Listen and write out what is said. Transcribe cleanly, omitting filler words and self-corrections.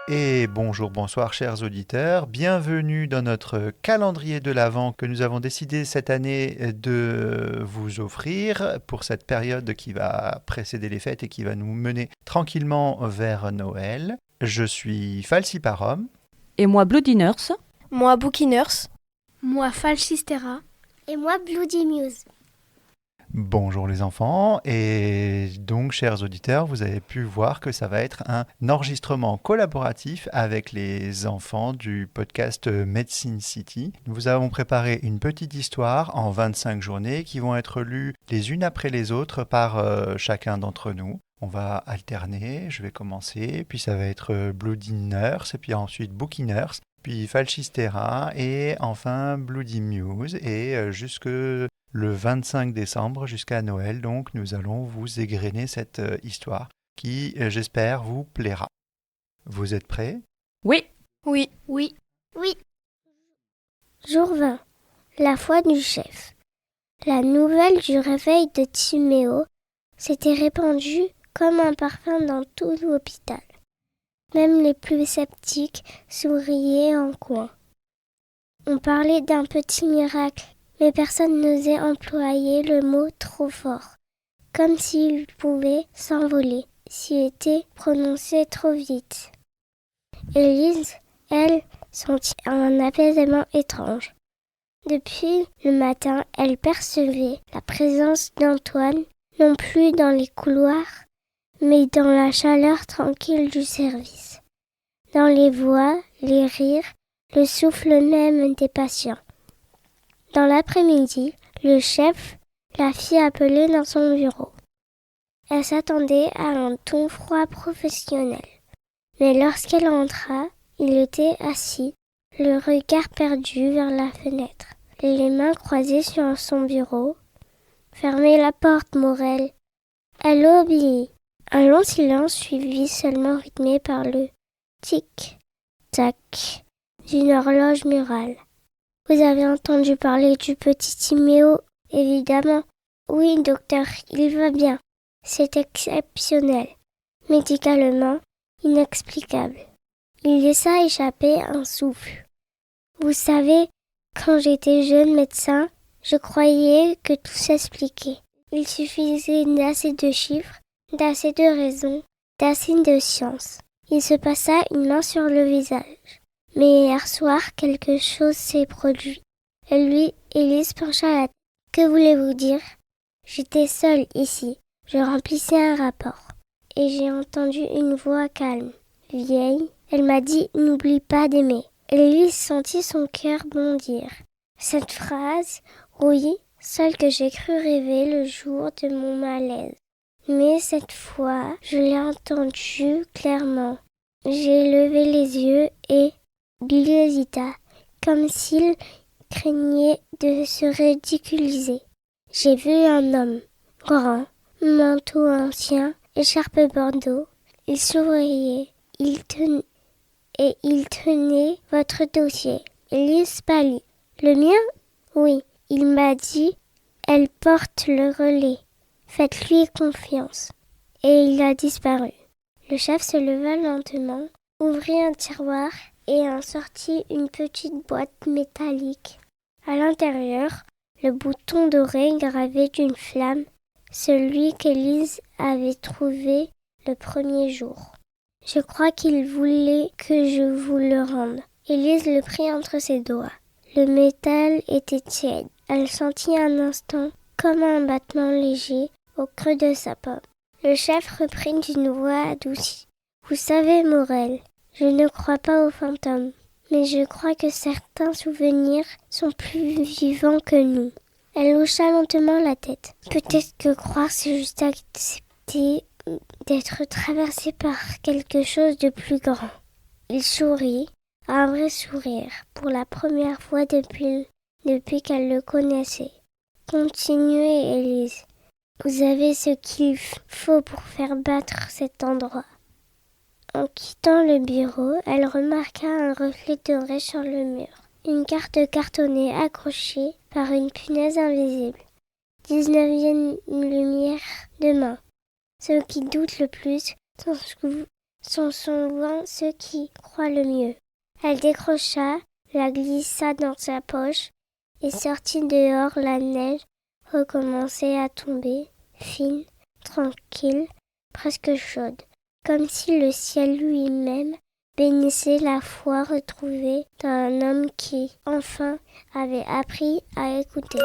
Et bonjour, bonsoir chers auditeurs, bienvenue dans notre calendrier de l'Avent que nous avons décidé cette année de vous offrir pour cette période qui va précéder les fêtes et qui va nous mener tranquillement vers Noël. Je suis Falsiparum. Et moi, Bloody Nurse. Moi, Bookie Nurse. Moi, Falchistera. Et moi, Bloody Muse. Bonjour les enfants, et donc chers auditeurs, vous avez pu voir que ça va être un enregistrement collaboratif avec les enfants du podcast Medicine City. Nous avons préparé une petite histoire en 25 journées qui vont être lues les unes après les autres par chacun d'entre nous. On va alterner, je vais commencer, puis ça va être Bloody Nurse, et puis ensuite Bookie Nurse, puis Falchistera, et enfin Bloody Muse, et jusque le 25 décembre jusqu'à Noël, donc nous allons vous égrener cette histoire qui, j'espère, vous plaira. Vous êtes prêts ? Oui. Oui. Oui. Oui. Jour 20. La foi du chef. La nouvelle du réveil de Timéo s'était répandue comme un parfum dans tout l'hôpital. Même les plus sceptiques souriaient en coin. On parlait d'un petit miracle, mais personne n'osait employer le mot trop fort, comme s'il pouvait s'envoler, s'il était prononcé trop vite. Élise, elle, sentit un apaisement étrange. Depuis le matin, elle percevait la présence d'Antoine, non plus dans les couloirs, mais dans la chaleur tranquille du service, dans les voix, les rires, le souffle même des patients. Dans l'après-midi, le chef la fit appeler dans son bureau. Elle s'attendait à un ton froid professionnel. Mais lorsqu'elle entra, il était assis, le regard perdu vers la fenêtre, les mains croisées sur son bureau. « Fermez la porte, Morel. » Elle obéit. Un long silence suivi, seulement rythmé par le tic-tac d'une horloge murale. « Vous avez entendu parler du petit Timéo, évidemment. »« Oui, docteur, il va bien. C'est exceptionnel. Médicalement, inexplicable. » Il laissa échapper un souffle. « Vous savez, quand j'étais jeune médecin, je croyais que tout s'expliquait. Il suffisait d'assez de chiffres, d'assez de raisons, d'assez de science. » Il se passa une main sur le visage. Mais hier soir, quelque chose s'est produit. Élise pencha la tête. « Que voulez-vous dire ? » J'étais seule ici. Je remplissais un rapport. Et j'ai entendu une voix calme, vieille. Elle m'a dit « N'oublie pas d'aimer ». Élise sentit son cœur bondir. Cette phrase, oui, celle que j'ai cru rêver le jour de mon malaise. Mais cette fois, je l'ai entendue clairement. J'ai levé les yeux et il hésita, comme s'il craignait de se ridiculiser. J'ai vu un homme, grand, manteau ancien, écharpe bordeaux. Il souriait, il tenait votre dossier. Élise pâlit. Le mien ? Oui, il m'a dit, elle porte le relais. Faites-lui confiance. Et il a disparu. Le chef se leva lentement, ouvrit un tiroir et en sortit une petite boîte métallique. À l'intérieur, le bouton doré gravé d'une flamme, celui qu'Élise avait trouvé le premier jour. Je crois qu'il voulait que je vous le rende. Élise le prit entre ses doigts. Le métal était tiède. Elle sentit un instant comme un battement léger au creux de sa paume. Le chef reprit d'une voix adoucie. « Vous savez, Morel, je ne crois pas aux fantômes, mais je crois que certains souvenirs sont plus vivants que nous. » Elle hocha lentement la tête. Peut-être que croire, c'est juste accepter d'être traversé par quelque chose de plus grand. Il sourit, un vrai sourire, pour la première fois depuis qu'elle le connaissait. Continuez, Élise. Vous avez ce qu'il faut pour faire battre cet endroit. En quittant le bureau, elle remarqua un reflet doré sur le mur. Une carte cartonnée accrochée par une punaise invisible. 19e lumière demain. Ceux qui doutent le plus sont loin ceux qui croient le mieux. Elle décrocha, la glissa dans sa poche et sortit dehors. La neige recommençait à tomber, fine, tranquille, presque chaude, comme si le ciel lui-même bénissait la foi retrouvée d'un homme qui, enfin, avait appris à écouter.